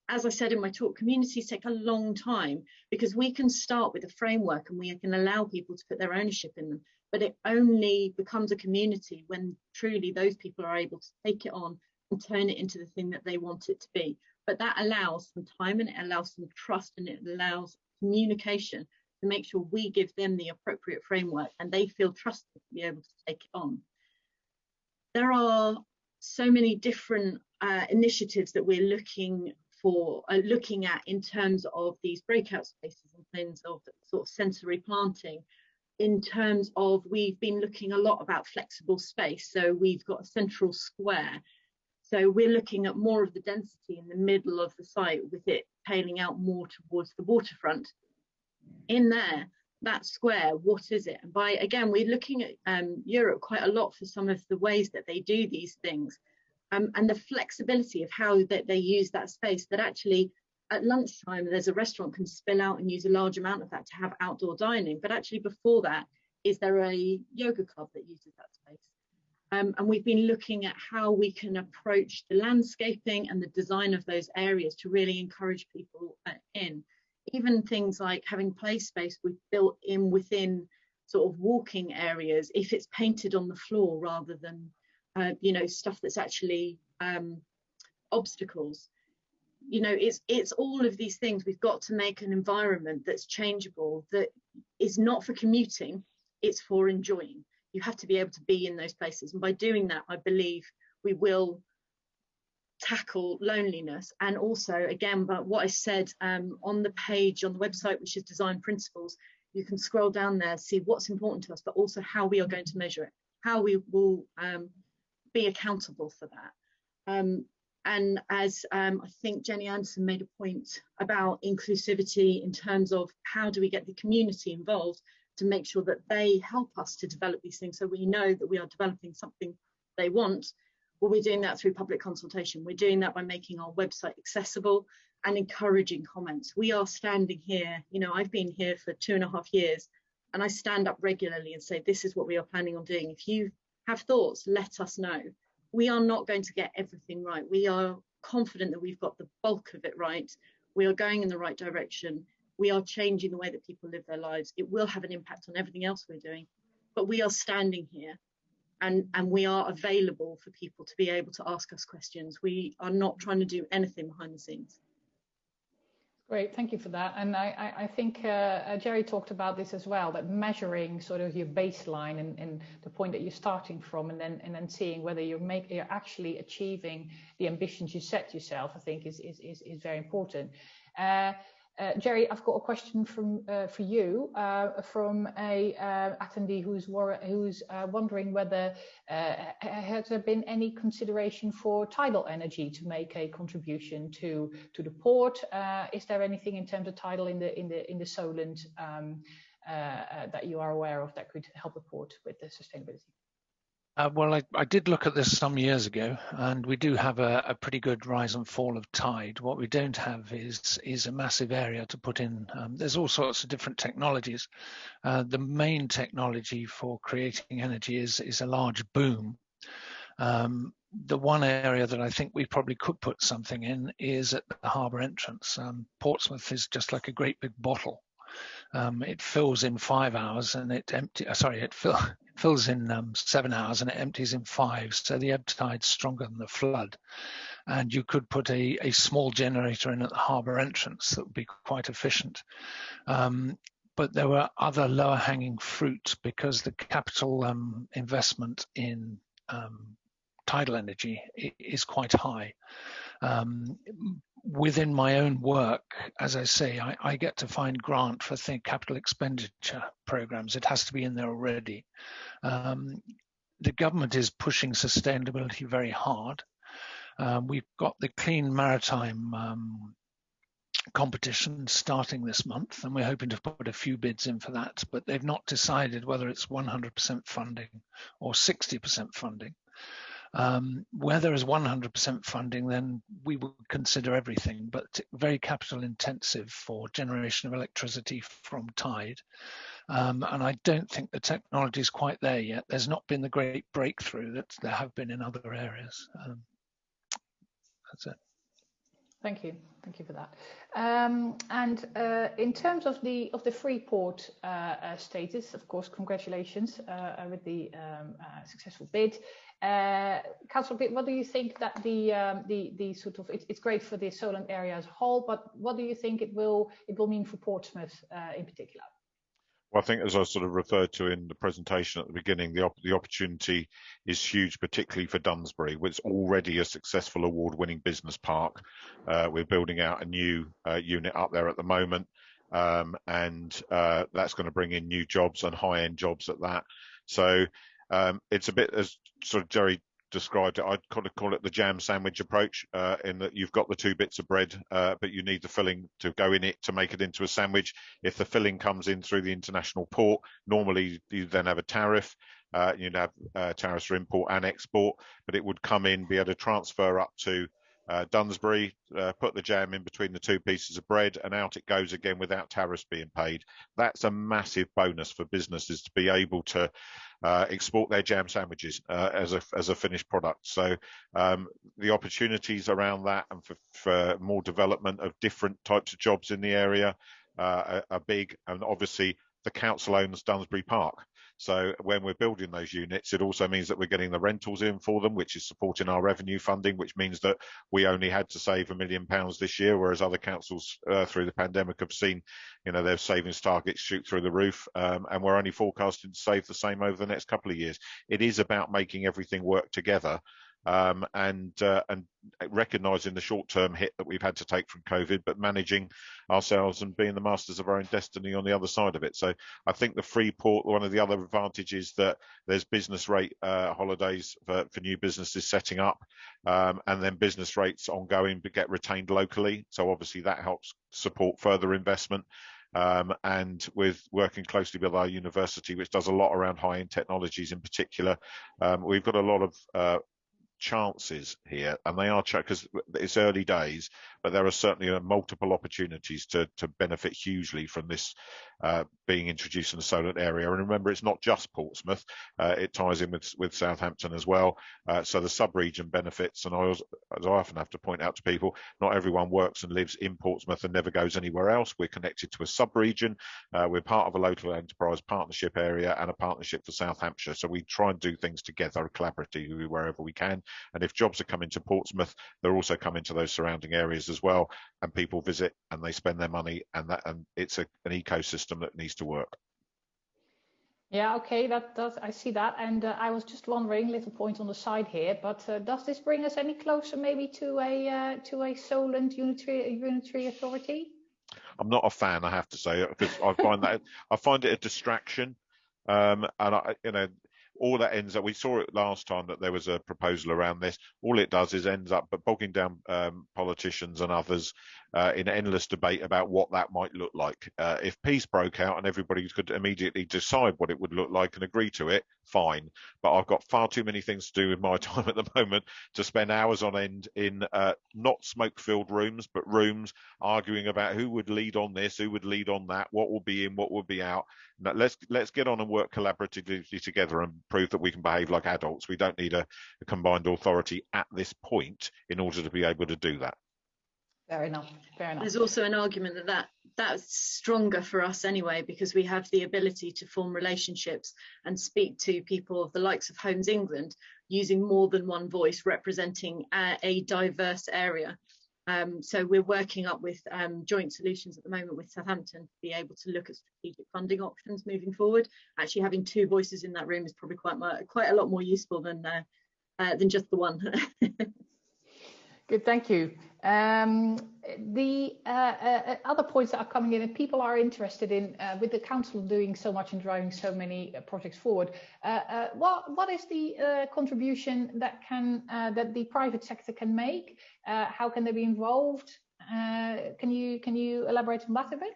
C: As I said in my talk, communities take a long time, because we can start with a framework and we can allow people to put their ownership in them, but it only becomes a community when truly those people are able to take it on and turn it into the thing that they want it to be. But that allows some time, and it allows some trust, and it allows communication to make sure we give them the appropriate framework and they feel trusted to be able to take it on. There are so many different initiatives that we're looking at in terms of these breakout spaces and things of sort of sensory planting. In terms of, we've been looking a lot about flexible space. So we've got a central square. So we're looking at more of the density in the middle of the site, with it tailing out more towards the waterfront. In there, that square, what is it? And again, we're looking at Europe quite a lot for some of the ways that they do these things, and the flexibility of how they use that space, that actually at lunchtime, there's a restaurant can spill out and use a large amount of that to have outdoor dining. But actually before that, is there a yoga club that uses that space? And we've been looking at how we can approach the landscaping and the design of those areas to really encourage people in. Even things like having play space we've built in within sort of walking areas, if it's painted on the floor rather than, stuff that's actually obstacles. It's all of these things. We've got to make an environment that's changeable, that is not for commuting, it's for enjoying. You have to be able to be in those places. And by doing that, I believe we will tackle loneliness. And also, again, but what I said on the page on the website, which is Design Principles, You can scroll down there, see what's important to us, but also how we are going to measure it, how we will be accountable for that. And as I think Jenny Anderson made a point about inclusivity in terms of how do we get the community involved to make sure that they help us to develop these things, so we know that we are developing something they want. Well, we're doing that through public consultation. We're doing that by making our website accessible and encouraging comments. We are standing here, you know, I've been here for 2.5 years, and I stand up regularly and say, this is what we are planning on doing. If you have thoughts, let us know. We are not going to get everything right. We are confident that we've got the bulk of it right. We are going in the right direction. We are changing the way that people live their lives. It will have an impact on everything else we're doing, but we are standing here and we are available for people to be able to ask us questions. We are not trying to do anything behind the scenes.
A: Great, thank you for that. And I think Jerry talked about this as well, that measuring sort of your baseline and the point that you're starting from, and then seeing whether you're actually achieving the ambitions you set yourself, I think is very important. Jerry, I've got a question for you from a attendee who's wondering whether has there been any consideration for tidal energy to make a contribution to the port? Is there anything in terms of tidal in the Solent that you are aware of that could help the port with the sustainability?
D: Well, I did look at this some years ago, and we do have a pretty good rise and fall of tide. What we don't have is a massive area to put in. There's all sorts of different technologies. The main technology for creating energy is a large boom. The one area that I think we probably could put something in is at the harbour entrance. Portsmouth is just like a great big bottle. It fills in 5 hours and it fills in 7 hours and it empties in 5. So the ebb tide's stronger than the flood. And you could put a small generator in at the harbour entrance that would be quite efficient. But there were other lower hanging fruit because the capital investment in tidal energy is quite high. Within my own work, as I say, I get to find grant for capital expenditure programs. It has to be in there already. The government is pushing sustainability very hard. We've got the Clean Maritime competition starting this month, and we're hoping to put a few bids in for that, but they've not decided whether it's 100% funding or 60% funding. Where there is 100% funding, then we would consider everything, but very capital intensive for generation of electricity from tide. And I don't think the technology is quite there yet. There's not been the great breakthrough that there have been in other areas. That's it.
A: Thank you for that. And in terms of the Freeport status, of course, congratulations with the successful bid. Councillor Pitt, what do you think that the sort of it's great for the Solent area as a whole, but what do you think it will mean for Portsmouth in particular?
B: Well, I think, as I sort of referred to in the presentation at the beginning, the opportunity is huge, particularly for Dunsbury. It's already a successful award-winning business park. We're building out a new unit up there at the moment, and that's going to bring in new jobs and high-end jobs at that. So it's a bit, as sort of Jerry described it, I'd kind of call it the jam sandwich approach, in that you've got the 2 bits of bread, but you need the filling to go in it to make it into a sandwich. If the filling comes in through the international port, normally you then have a tariff. You'd have tariffs for import and export, but it would come in, be able to transfer up to Dunsbury, put the jam in between the 2 pieces of bread, and out it goes again without tariffs being paid. That's a massive bonus for businesses to be able to export their jam sandwiches as a finished product. So the opportunities around that and for more development of different types of jobs in the area are big. And obviously the council owns Dunsbury Park. So when we're building those units, it also means that we're getting the rentals in for them, which is supporting our revenue funding, which means that we only had to save £1 million this year, whereas other councils through the pandemic have seen, their savings targets shoot through the roof, and we're only forecasting to save the same over the next couple of years. It is about making everything work together. and recognising the short-term hit that we've had to take from COVID, but managing ourselves and being the masters of our own destiny on the other side of it. So I think the free port, one of the other advantages that there's business rate holidays for new businesses setting up, and then business rates ongoing but get retained locally. So obviously that helps support further investment. And with working closely with our university, which does a lot around high-end technologies in particular, we've got a lot of chances here, and they are because it's early days, but there are certainly multiple opportunities to benefit hugely from this being introduced in the Solent area. And remember, it's not just Portsmouth, it ties in with Southampton as well, so the sub-region benefits. And as I often have to point out to people, not everyone works and lives in Portsmouth and never goes anywhere else. We're connected to a sub-region, we're part of a local enterprise partnership area and a partnership for South Hampshire, so we try and do things together collaboratively wherever we can. And if jobs are coming to Portsmouth, they're also coming to those surrounding areas as well, and people visit and they spend their money, and it's an ecosystem that needs to work.
A: Yeah, okay, I see that. And I was just wondering, little point on the side here, but does this bring us any closer maybe to a Solent unitary authority?
B: I'm not a fan, I have to say, because I find it a distraction, and all that ends up, we saw it last time that there was a proposal around this. All it does is ends up bogging down politicians and others in endless debate about what that might look like. If peace broke out and everybody could immediately decide what it would look like and agree to it, fine. But I've got far too many things to do with my time at the moment to spend hours on end in not smoke-filled rooms, but rooms arguing about who would lead on this, who would lead on that, what will be in, what will be out. Now, let's get on and work collaboratively together and prove that we can behave like adults. We don't need a combined authority at this point in order to be able to do that.
A: Fair enough.
C: There's also an argument that's stronger for us anyway, because we have the ability to form relationships and speak to people of the likes of Homes England using more than one voice representing a diverse area. So we're working up with joint solutions at the moment with Southampton to be able to look at strategic funding options moving forward. Actually, having two voices in that room is probably quite a lot more useful than just the one.
A: Good, thank you. The other points that are coming in, and people are interested in, with the council doing so much and driving so many projects forward, what is the contribution that the private sector can make? How can they be involved? Can you elaborate on that a bit?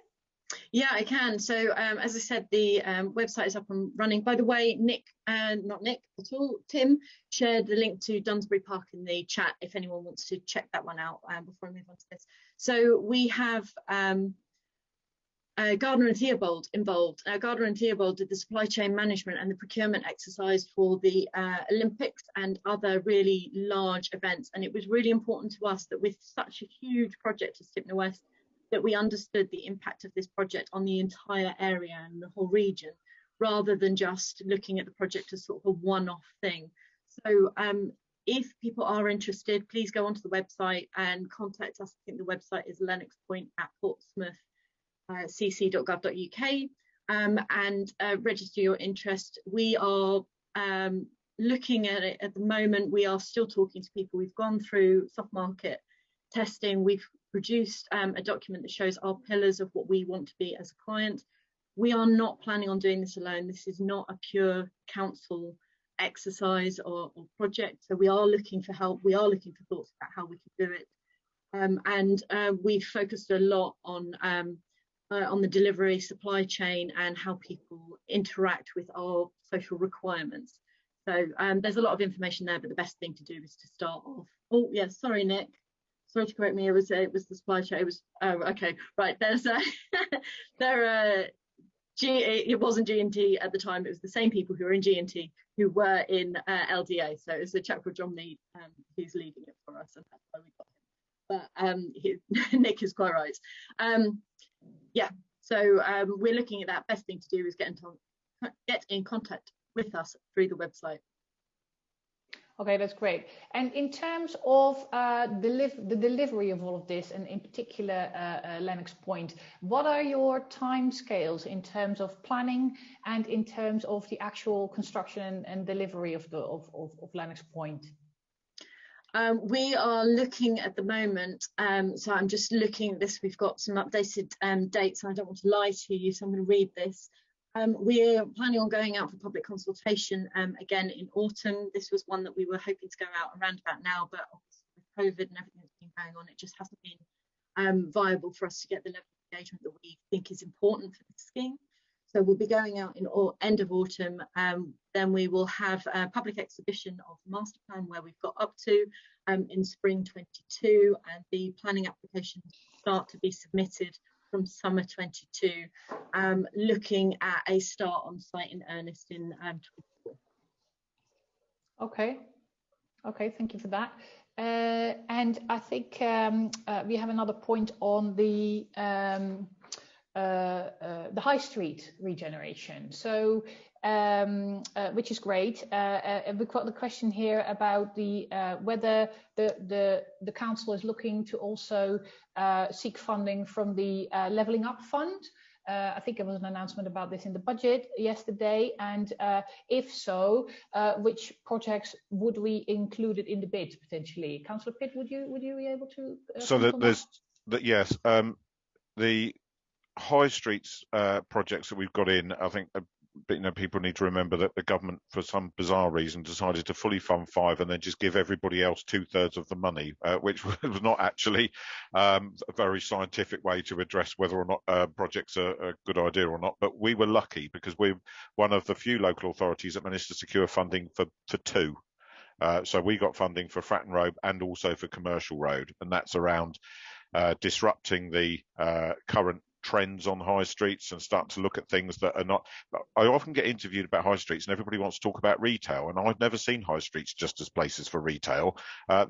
C: Yeah, I can. So as I said, the website is up and running. By the way, not Nick at all, Tim shared the link to Dunsbury Park in the chat if anyone wants to check that one out before I move on to this. So we have Gardner and Theobald involved. Gardner and Theobald did the supply chain management and the procurement exercise for the Olympics and other really large events. And it was really important to us that with such a huge project as Tipner West, that we understood the impact of this project on the entire area and the whole region, rather than just looking at the project as sort of a one-off thing. So if people are interested, please go onto the website and contact us. I think the website is Lennox Point at Portsmouth cc.gov.uk, and register your interest. We are looking at it at the moment. We are still talking to people. We've gone through soft market testing. We've produced a document that shows our pillars of what we want to be as a client. We are not planning on doing this alone. This is not a pure council exercise or project. So we are looking for help. We are looking for thoughts about how we can do it. And we've focused a lot on the delivery supply chain and how people interact with our social requirements. So there's a lot of information there, but the best thing to do is to start off. Oh, yeah, sorry, Nick. Sorry to correct me. It was the supply chain. It was okay. Right. There's it wasn't G&T at the time. It was the same people who were in G&T who were in LDA. So it's a chap called John Mead who's leading it for us, and that's why we got him. But Nick is quite right. Yeah. So we're looking at that. Best thing to do is get in contact with us through the website.
A: Okay, that's great. And in terms of the delivery of all of this, and in particular Lennox Point, what are your timescales in terms of planning and in terms of the actual construction and delivery of Lennox Point?
C: We are looking at the moment, so I'm just looking at this. We've got some updated dates, and I don't want to lie to you, so I'm going to read this. We're planning on going out for public consultation again in autumn. This was one that we were hoping to go out around about now, but obviously with COVID and everything that's been going on, it just hasn't been viable for us to get the level of engagement that we think is important for the scheme. So we'll be going out in end of autumn. Then we will have a public exhibition of the master plan where we've got up to in spring 22, and the planning applications start to be submitted from summer 22, looking at a start on site in earnest in 24.
A: Okay, thank you for that. And I think we have another point on the high street regeneration. So, which is great. We've got the question here about the whether the council is looking to also seek funding from the Levelling Up Fund. I think there was an announcement about this in the budget yesterday, and if so, which projects would we include it in the bid potentially? Councillor Pitt, would you be able to?
B: So there's that, yes. The high streets projects that we've got in, I think people need to remember that the government, for some bizarre reason, decided to fully fund 5 and then just give everybody else 2/3 of the money, which was not actually a very scientific way to address whether or not projects are a good idea or not. But we were lucky because we're one of the few local authorities that managed to secure funding for 2. So we got funding for Fratton Road and also for Commercial Road, and that's around disrupting the current trends on high streets and start to look at things that are not. I often get interviewed about high streets and everybody wants to talk about retail, and I've never seen high streets just as places for retail.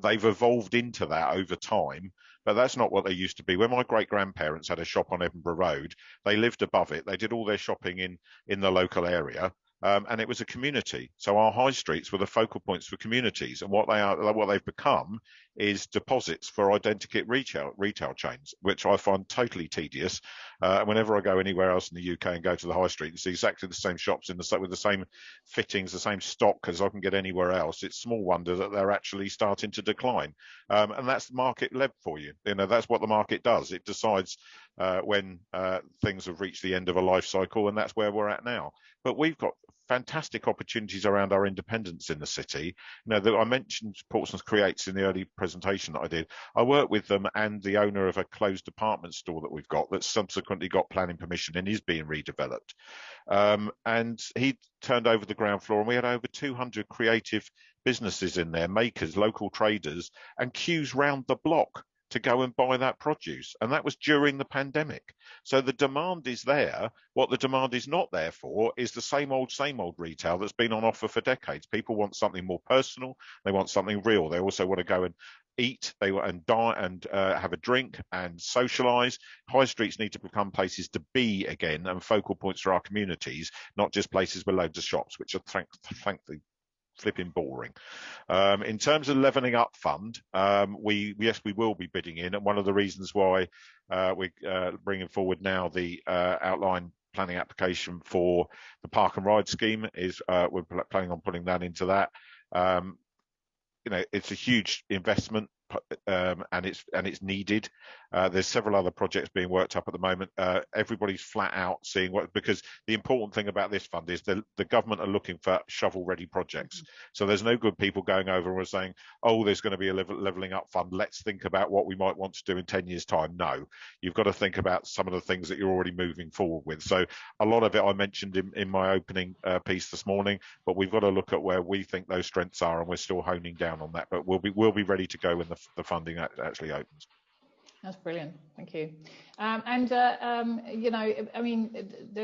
B: They've evolved into that over time, but that's not what they used to be. When my great grandparents had a shop on Edinburgh Road, they lived above it. They did all their shopping in the local area. And it was a community. So our high streets were the focal points for communities, and what they've become is deposits for identikit retail chains, which I find totally tedious. Whenever I go anywhere else in the UK and go to the high street and see exactly the same shops with the same fittings, the same stock as I can get anywhere else, it's small wonder that they're actually starting to decline. And that's market led for you. That's what the market does. It decides when things have reached the end of a life cycle, and that's where we're at now. But we've got fantastic opportunities around our independence in the city. I mentioned Portsmouth Creates in the early presentation that I did. I work with them and the owner of a closed department store that we've got that subsequently got planning permission and is being redeveloped. And he turned over the ground floor, and we had over 200 creative businesses in there, makers, local traders, and queues round the block to go and buy that produce. And that was during the pandemic. So the demand is there. What the demand is not there for is the same old retail that's been on offer for decades. People want something more personal. They want something real. They also want to go and eat, they want and die and have a drink and socialise. High streets need to become places to be again and focal points for our communities, not just places with loads of shops, which are frankly flipping boring. In terms of Levelling Up Fund, we will be bidding in, and one of the reasons why we're bringing forward now the outline planning application for the Park and Ride scheme is we're planning on putting that into that. It's a huge investment, and it's needed. There's several other projects being worked up at the moment. Everybody's flat out seeing because the important thing about this fund is the government are looking for shovel-ready projects. So there's no good people going over and saying, oh, there's going to be a levelling up fund. Let's think about what we might want to do in 10 years' time. No, you've got to think about some of the things that you're already moving forward with. So a lot of it I mentioned in my opening piece this morning, but we've got to look at where we think those strengths are, and we're still honing down on that. But we'll be ready to go when the funding actually opens.
A: That's brilliant. Thank you. There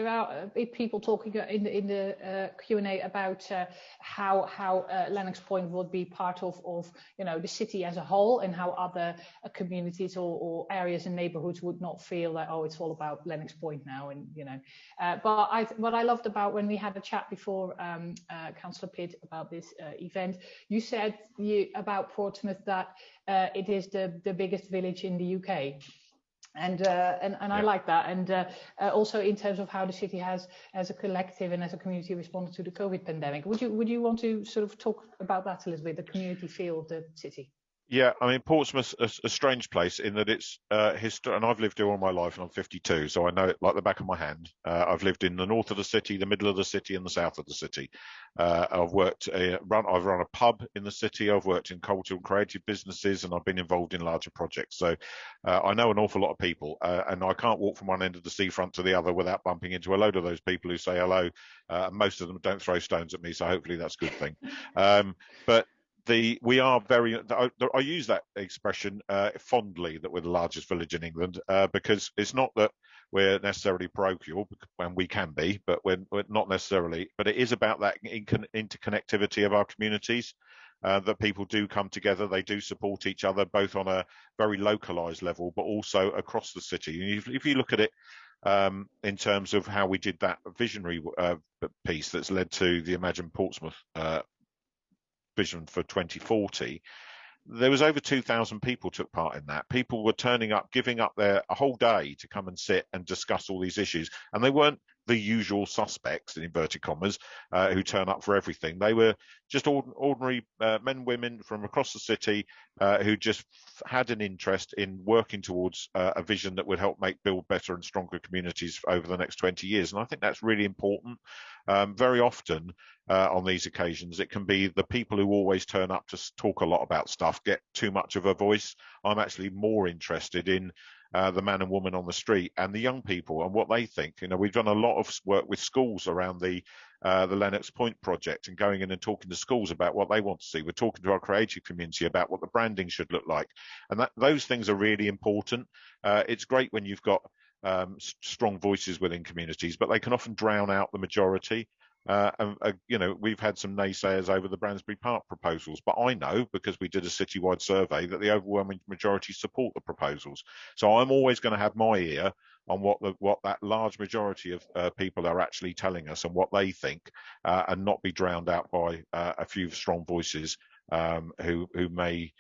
A: are people talking in the Q&A about how Lennox Point would be part of the city as a whole, and how other communities or areas and neighbourhoods would not feel that, oh, it's all about Lennox Point now. And but what I loved about when we had a chat before, Councillor Pitt, about this event, you said about Portsmouth that it is the biggest village in the UK. And I like that, and also in terms of how the city has, as a collective and as a community, responded to the COVID pandemic. Would you want to sort of talk about that a little bit, the community feel of the city?
B: Yeah, I mean, Portsmouth's a strange place in that it's and I've lived here all my life, and I'm 52, so I know it like the back of my hand. I've lived in the north of the city, the middle of the city, and the south of the city. I've run a pub in the city. I've worked in cultural and creative businesses, and I've been involved in larger projects. So I know an awful lot of people, and I can't walk from one end of the seafront to the other without bumping into a load of those people who say hello. Most of them don't throw stones at me, so hopefully that's a good thing. But we are very. I use that expression fondly, that we're the largest village in England, because it's not that we're necessarily parochial, and we can be, but we're not necessarily. But it is about that interconnectivity of our communities. That people do come together, they do support each other, both on a very localized level, but also across the city. If you look at it in terms of how we did that visionary piece that's led to the Imagine Portsmouth vision for 2040, there was over 2,000 people took part in that. People were turning up, giving up a whole day to come and sit and discuss all these issues. And they weren't the usual suspects, in inverted commas, who turn up for everything. They were just ordinary men and women from across the city who just had an interest in working towards a vision that would help build better and stronger communities over the next 20 years. And I think that's really important. Very often on these occasions, it can be the people who always turn up to talk a lot about stuff get too much of a voice. I'm actually more interested in the man and woman on the street and the young people and what they think. We've done a lot of work with schools around the Lennox Point project, and going in and talking to schools about what they want to see. We're talking to our creative community about what the branding should look like, and those things are really important. It's great when you've got strong voices within communities, but they can often drown out the majority. We've had some naysayers over the Bransbury Park proposals, but I know, because we did a citywide survey, that the overwhelming majority support the proposals. So I'm always going to have my ear on what that large majority of people are actually telling us and what they think, and not be drowned out by a few strong voices who may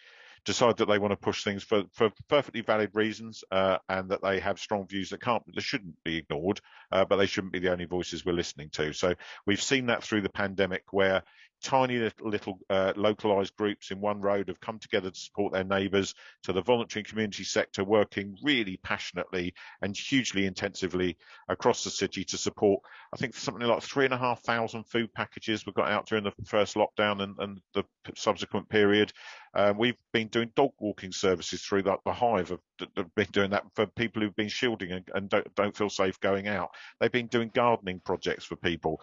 B: decide that they want to push things for perfectly valid reasons, and that they have strong views that shouldn't be ignored, but they shouldn't be the only voices we're listening to. So we've seen that through the pandemic, where tiny little localized groups in one road have come together to support their neighbours, to the voluntary and community sector working really passionately and hugely intensively across the city to support, I think, something like 3,500 food packages we got out during the first lockdown and the subsequent period. We've been doing dog walking services through the Hive. Have been doing that for people who've been shielding and don't feel safe going out. They've been doing gardening projects for people.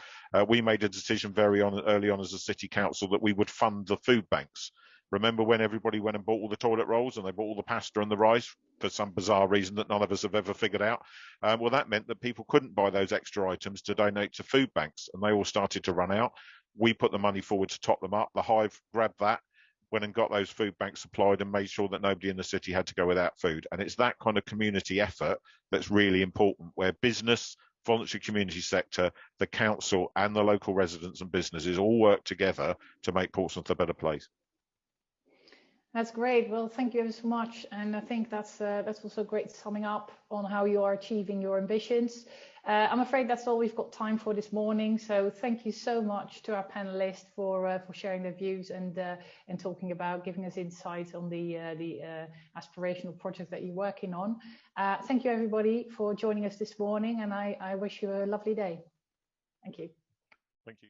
B: We made a decision early on as a city council that we would fund the food banks. Remember when everybody went and bought all the toilet rolls and they bought all the pasta and the rice for some bizarre reason that none of us have ever figured out? Well, that meant that people couldn't buy those extra items to donate to food banks, and they all started to run out. We put the money forward to top them up. The Hive grabbed that, went and got those food banks supplied, and made sure that nobody in the city had to go without food. And it's that kind of community effort that's really important, where business, voluntary community sector, the council and the local residents and businesses all work together to make Portsmouth a better place.
A: That's great. Well, thank you ever so much. And I think that's also great summing up on how you are achieving your ambitions. I'm afraid that's all we've got time for this morning. So thank you so much to our panelists for sharing their views and talking about, giving us insights on the aspirational project that you're working on. Thank you everybody for joining us this morning, and I wish you a lovely day. Thank you.
B: Thank you.